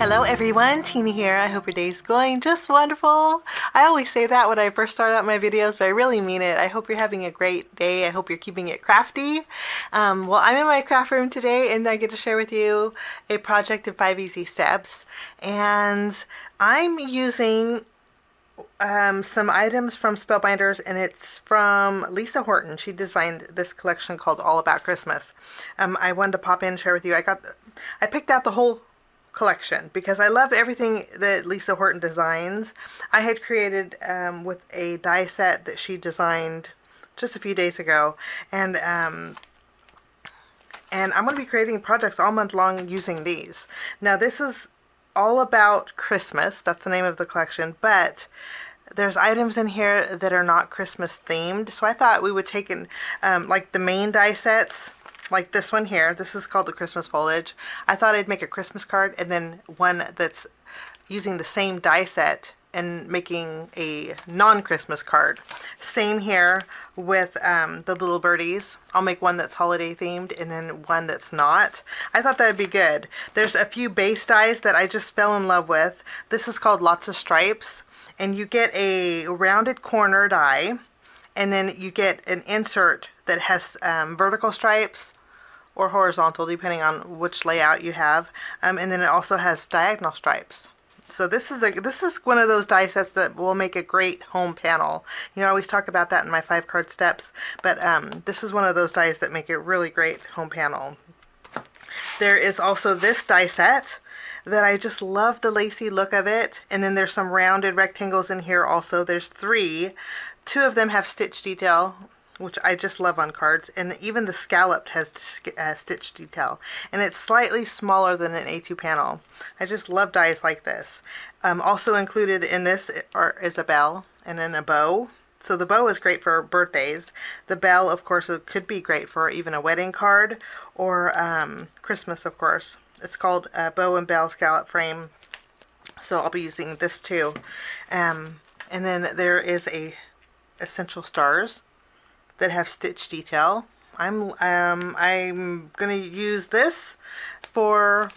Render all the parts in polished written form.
Hello everyone, Tina here. I hope your day's going just wonderful. I always say that when I first start out my videos, but I really mean it. I hope you're having a great day. I hope you're keeping it crafty. Well, I'm in my craft room today and I get to share with you a project in 5 easy steps. And I'm using some items from Spellbinders, and it's from Lisa Horton. She designed this collection called All About Christmas. I wanted to pop in and share with you. I picked out the whole collection because I love everything that Lisa Horton designs. I had created with a die set that she designed just a few days ago, and I'm going to be creating projects all month long using these. Now this is all about Christmas. That's the name of the collection, but there's items in here that are not Christmas themed, so I thought we would take in like the main die sets, like this one here. This is called the Christmas Foliage. I thought I'd make a Christmas card and then one that's using the same die set and making a non-Christmas card. Same here with the little birdies. I'll make one that's holiday themed and then one that's not. I thought that would be good. There's a few base dies that I just fell in love with. This is called Lots of Stripes, and you get a rounded corner die, and then you get an insert that has vertical stripes or horizontal, depending on which layout you have, and then it also has diagonal stripes. So this is one of those die sets that will make a great home panel. You know, I always talk about that in my 5 card steps, but this is one of those dies that make a really great home panel. There is also this die set that I just love the lacy look of it, and then there's some rounded rectangles in here also. There's 3. 2 of them have stitch detail, which I just love on cards, and even the scalloped has stitch detail, and it's slightly smaller than an A2 panel. I just love dies like this. Also included in this is a bell and then a bow. So the bow is great for birthdays. The bell, of course, it could be great for even a wedding card or Christmas, of course. It's called Bow and Bell Scallop Frame, so I'll be using this too. And then there is a Essential Stars that have stitch detail. I'm gonna use this for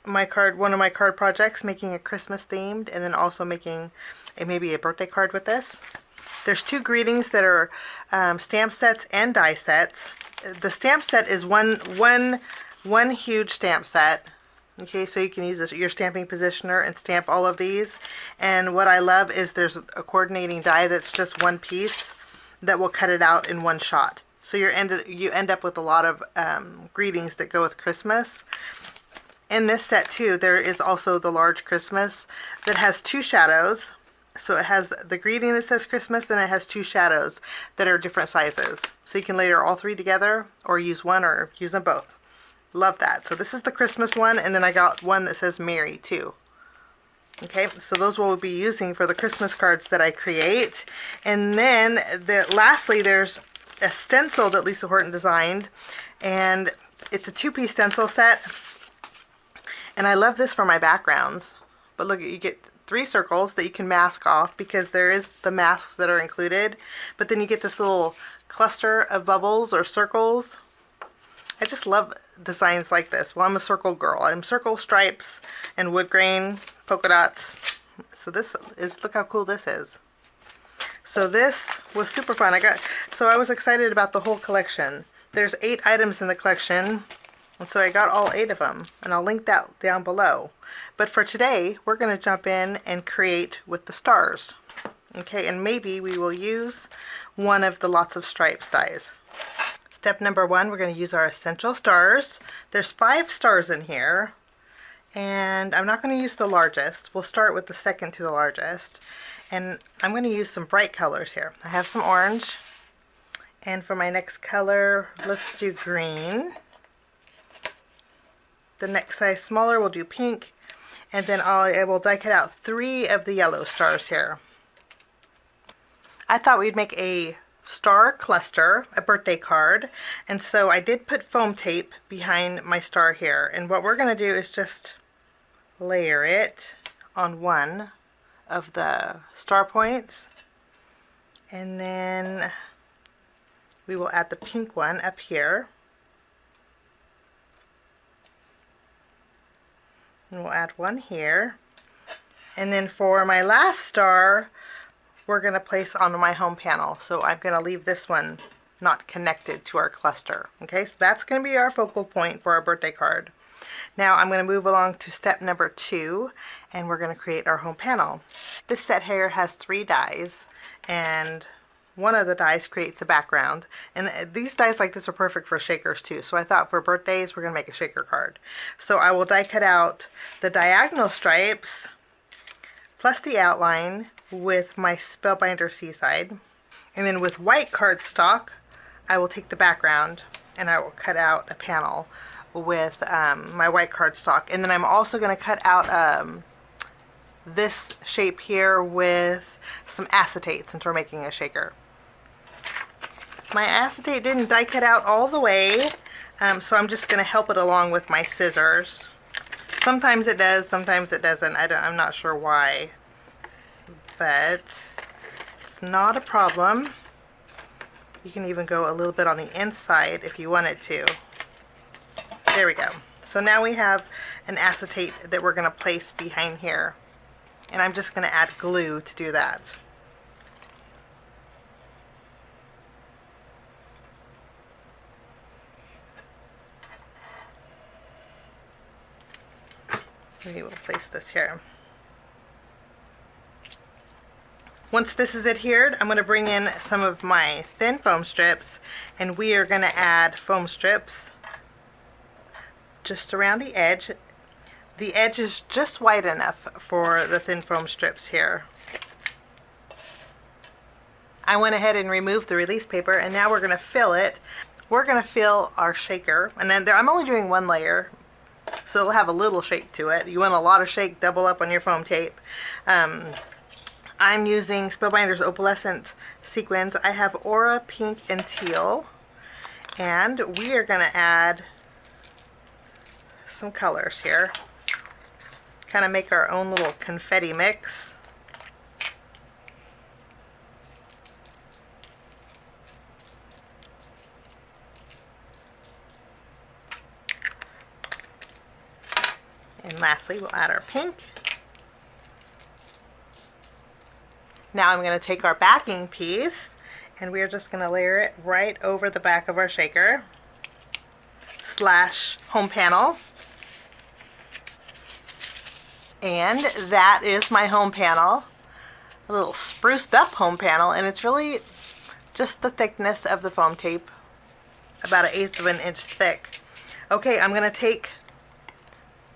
my card, one of my card projects, making a Christmas themed, and then also making maybe a birthday card with this. There's 2 greetings that are stamp sets and die sets. The stamp set is one huge stamp set. Okay, so you can use your stamping positioner and stamp all of these. And what I love is there's a coordinating die that's just one piece that will cut it out in one shot. So you end up with a lot of greetings that go with Christmas. In this set too, there is also the large Christmas that has 2 shadows. So it has the greeting that says Christmas, and it has 2 shadows that are different sizes. So you can layer all 3 together, or use one, or use them both. Love that. So this is the Christmas one, and then I got one that says Merry too. Okay, so those we'll be using for the Christmas cards that I create. And then lastly, there's a stencil that Lisa Horton designed, and it's a 2-piece stencil set. And I love this for my backgrounds. But look, you get 3 circles that you can mask off, because there is the masks that are included. But then you get this little cluster of bubbles or circles. I just love designs like this. Well, I'm a circle girl. I'm circle, stripes, and wood grain, polka dots. So look how cool this is. So this was super fun. So I was excited about the whole collection. There's 8 items in the collection, and so I got all 8 of them, and I'll link that down below. But for today, we're going to jump in and create with the stars. Okay, and maybe we will use one of the Lots of Stripes dies. Step number 1, we're going to use our Essential Stars. There's 5 stars in here, and I'm not going to use the largest. We'll start with the second to the largest, and I'm going to use some bright colors here. I have some orange, and for my next color, let's do green. The next size smaller, we'll do pink, and then I will die cut out 3 of the yellow stars here. I thought we'd make a star cluster, a birthday card, and so I did put foam tape behind my star here, and what we're going to do is just layer it on one of the star points, and then we will add the pink one up here, And we'll add one here. And then for my last star, we're going to place on my home panel. So I'm going to leave this one not connected to our cluster. Okay, so that's going to be our focal point for our birthday card. Now I'm going to move along to step number 2, and we're going to create our home panel. This set here has 3 dies, and one of the dies creates a background. And these dies like this are perfect for shakers too. So I thought for birthdays we're going to make a shaker card. So I will die cut out the diagonal stripes plus the outline with my Spellbinder Seaside. And then with white cardstock, I will take the background and I will cut out a panel with my white cardstock. And then I'm also going to cut out this shape here with some acetate since we're making a shaker. My acetate didn't die cut out all the way, so I'm just going to help it along with my scissors. Sometimes it does, sometimes it doesn't. I'm not sure why, but it's not a problem. You can even go a little bit on the inside if you wanted to. There we go. So now we have an acetate that we're going to place behind here. And I'm just going to add glue to do that. We will place this here. Once this is adhered, I'm going to bring in some of my thin foam strips, and we are going to add foam strips just around the edge. The edge is just wide enough for the thin foam strips here. I went ahead and removed the release paper, and now we're going to fill it. We're going to fill our shaker, and then I'm only doing 1 layer, so it'll have a little shake to it. You want a lot of shake, double up on your foam tape. I'm using Spellbinders Opalescent Sequins. I have Aura, Pink, and Teal. And we are going to add some colors here. Kind of make our own little confetti mix. And lastly, we'll add our pink. Now I'm going to take our backing piece, and we are just going to layer it right over the back of our shaker / home panel. And that is my home panel, a little spruced up home panel, and it's really just the thickness of the foam tape, about 1/8 of an inch thick. Okay, I'm going to take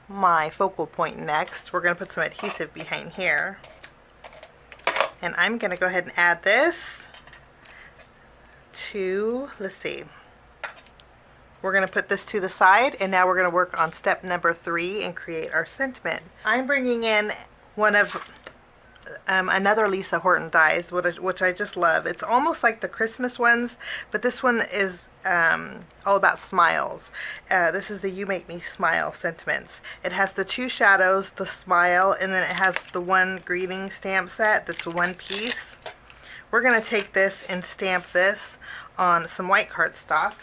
my focal point next. We're going to put some adhesive behind here. And I'm going to go ahead and add this to, let's see, we're going to put this to the side, and now we're going to work on step number 3 and create our sentiment. I'm bringing in one of another Lisa Horton dies, which I just love. It's almost like the Christmas ones, but this one is all about smiles. This is the You Make Me Smile sentiments. It has the 2 shadows, the smile, and then it has the 1 greeting stamp set that's 1 piece. We're going to take this and stamp this on some white cardstock.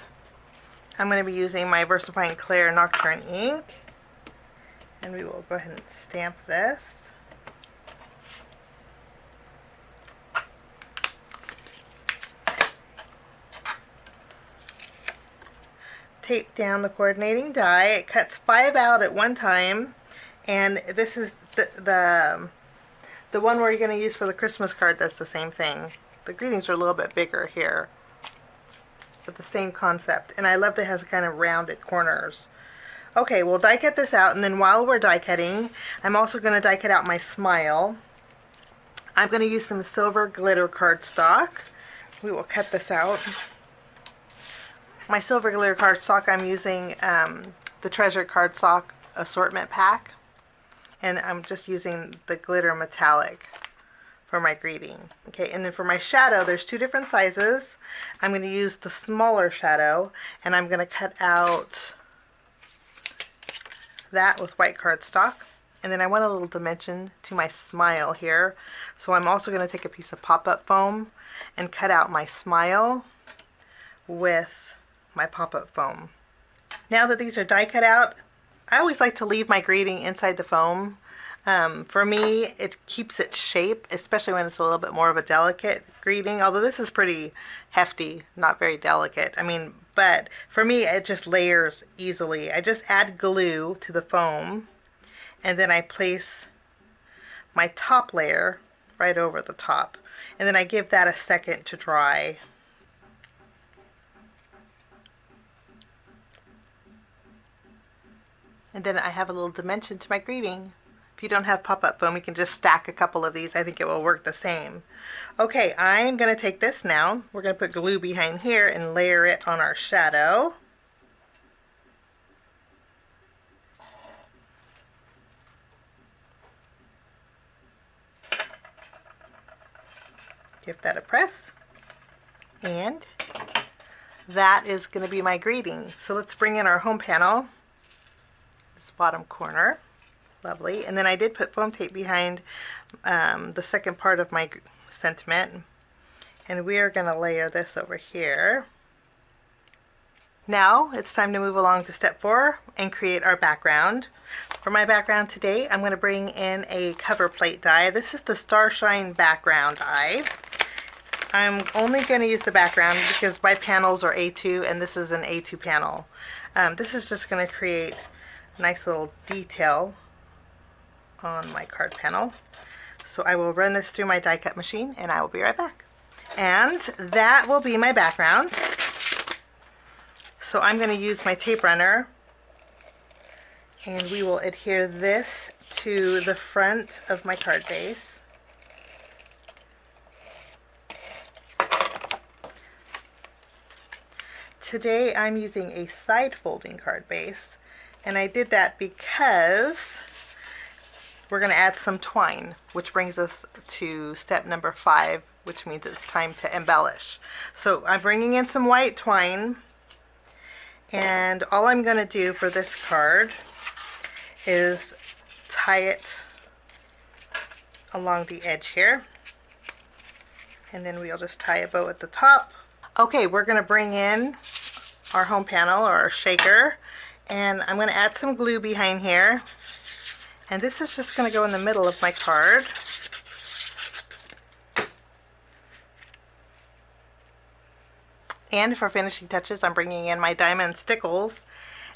I'm going to be using my VersaFine Clair Nocturne ink, and we will go ahead and stamp this. Tape down the coordinating die. It cuts 5 out at one time, and this is the one where you're going to use for the Christmas card does the same thing. The greetings are a little bit bigger here, but the same concept, and I love that it has kind of rounded corners. Okay, we'll die cut this out, and then while we're die cutting, I'm also going to die cut out my smile. I'm going to use some silver glitter cardstock. We will cut this out. My silver glitter cardstock, I'm using the Treasured Cardstock Assortment Pack, and I'm just using the glitter metallic for my greeting. Okay, and then for my shadow, there's 2 different sizes. I'm going to use the smaller shadow, and I'm going to cut out that with white cardstock. And then I want a little dimension to my smile here, so I'm also going to take a piece of pop-up foam and cut out my smile with my pop-up foam. Now that these are die cut out, I always like to leave my greeting inside the foam. For me, it keeps its shape, especially when it's a little bit more of a delicate greeting, although this is pretty hefty, not very delicate. I mean, but for me, it just layers easily. I just add glue to the foam, and then I place my top layer right over the top. And then I give that a second to dry. And then I have a little dimension to my greeting. If you don't have pop-up foam, you can just stack a couple of these. I think it will work the same. Okay, I'm going to take this now. We're going to put glue behind here and layer it on our shadow. Give that a press. And that is going to be my greeting. So let's bring in our home panel. This bottom corner. Lovely. And then I did put foam tape behind the second part of my sentiment. And we are going to layer this over here. Now it's time to move along to step 4 and create our background. For my background today, I'm going to bring in a cover plate die. This is the Starshine background die. I'm only going to use the background because my panels are A2 and this is an A2 panel. This is just going to create a nice little detail on my card panel. So I will run this through my die cut machine and I will be right back. And that will be my background. So I'm going to use my tape runner and we will adhere this to the front of my card base. Today I'm using a side folding card base, and I did that because we're going to add some twine, which brings us to step number 5, which means it's time to embellish. So I'm bringing in some white twine, and all I'm going to do for this card is tie it along the edge here, and then we'll just tie a bow at the top. Okay, we're going to bring in our home panel or our shaker, and I'm going to add some glue behind here, and this is just going to go in the middle of my card. And for finishing touches, I'm bringing in my diamond stickles,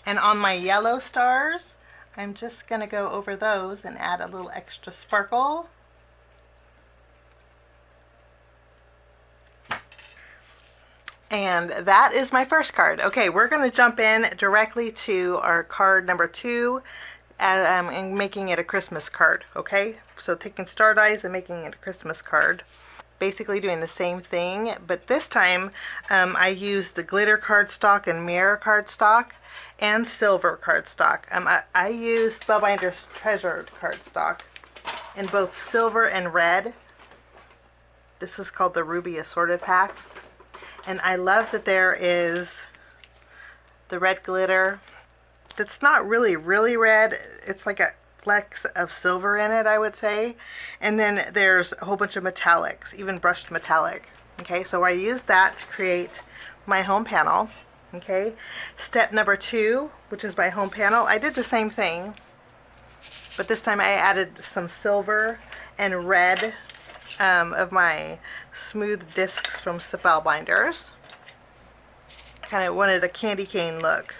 and on my yellow stars I'm just going to go over those and add a little extra sparkle. And that is my first card. Okay, we're going to jump in directly to our card number 2 and making it a Christmas card. Okay, so taking star dies and making it a Christmas card. Basically doing the same thing, but this time I used the glitter cardstock and mirror cardstock and silver cardstock. I used Spellbinders treasured cardstock in both silver and red. This is called the Ruby Assorted Pack. And I love that there is the red glitter. It's not really red. It's like a flecks of silver in it, I would say. And then there's a whole bunch of metallics, even brushed metallic. Okay, so I used that to create my home panel. Okay, step number 2, which is my home panel, I did the same thing, but this time I added some silver and red of my smooth discs from Spellbinders. Kind of wanted a candy cane look.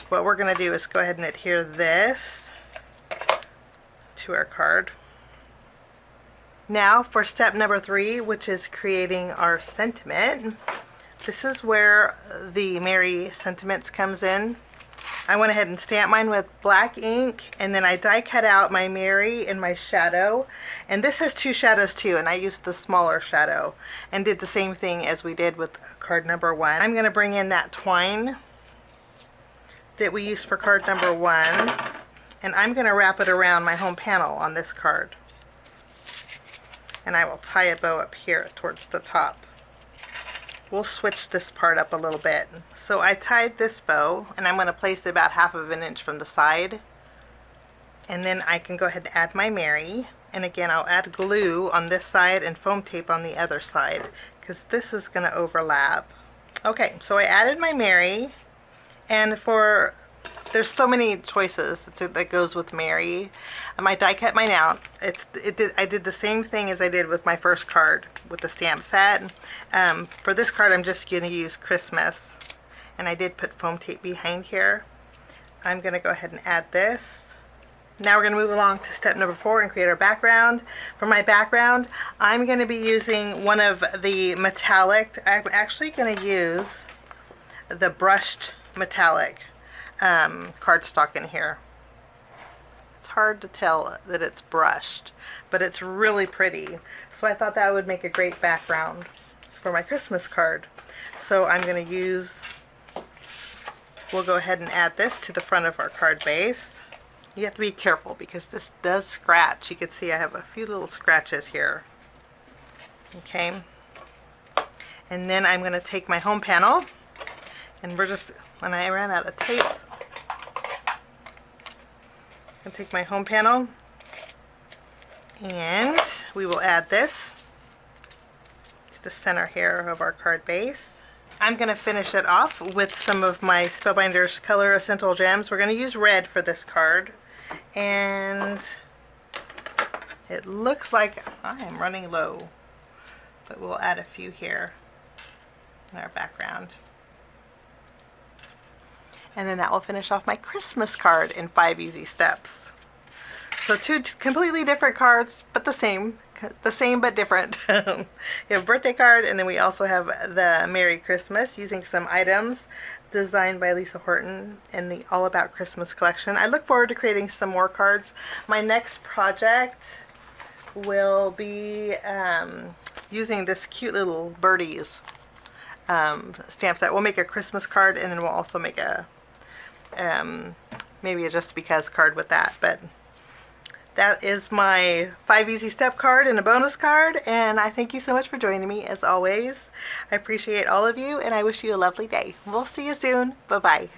What we're going to do is go ahead and adhere this to our card. Now for step number 3, which is creating our sentiment. This is where the Merry Sentiments comes in. I went ahead and stamped mine with black ink, and then I die cut out my Mary and my shadow. And this has 2 shadows too, and I used the smaller shadow and did the same thing as we did with card number 1. I'm going to bring in that twine that we used for card number 1, and I'm going to wrap it around my home panel on this card. And I will tie a bow up here towards the top. We'll switch this part up a little bit. So I tied this bow, and I'm going to place it about 1/2 inch from the side. And then I can go ahead and add my Mary. And again, I'll add glue on this side and foam tape on the other side, because this is going to overlap. Okay, so I added my Mary, and for there's so many choices that goes with Mary. I die cut mine out. I did the same thing as I did with my first card with the stamp set. For this card, I'm just going to use Christmas. And I did put foam tape behind here. I'm going to go ahead and add this. Now we're going to move along to step number 4 and create our background. For my background, I'm going to be using one of the metallic. I'm actually going to use the brushed metallic cardstock in here. It's hard to tell that it's brushed, but it's really pretty. So I thought that would make a great background for my Christmas card. So I'm going to use, we'll go ahead and add this to the front of our card base. You have to be careful because this does scratch. You can see I have a few little scratches here. Okay. And then I'm going to take my home panel, and when I ran out of tape, I'm going to take my home panel and we will add this to the center here of our card base. I'm going to finish it off with some of my Spellbinders Color Essential Gems. We're going to use red for this card, and it looks like I am running low, but we'll add a few here in our background. And then that will finish off my Christmas card in 5 easy steps. So 2 completely different cards, but the same but different. You have a birthday card, and then we also have the Merry Christmas using some items designed by Lisa Horton in the All About Christmas collection. I look forward to creating some more cards. My next project will be using this cute little birdies stamp set. We'll make a Christmas card, and then we'll also make a maybe a just because card with that. But that is my 5 easy step card and a bonus card, and I thank you so much for joining me as always. I appreciate all of you, and I wish you a lovely day. We'll see you soon. Bye-bye.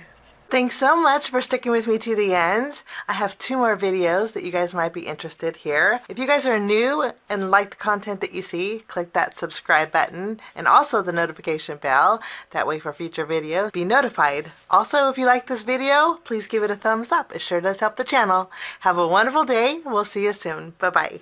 Thanks so much for sticking with me to the end. I have 2 more videos that you guys might be interested here. If you guys are new and like the content that you see, click that subscribe button and also the notification bell. That way for future videos, be notified. Also, if you like this video, please give it a thumbs up. It sure does help the channel. Have a wonderful day. We'll see you soon. Bye-bye.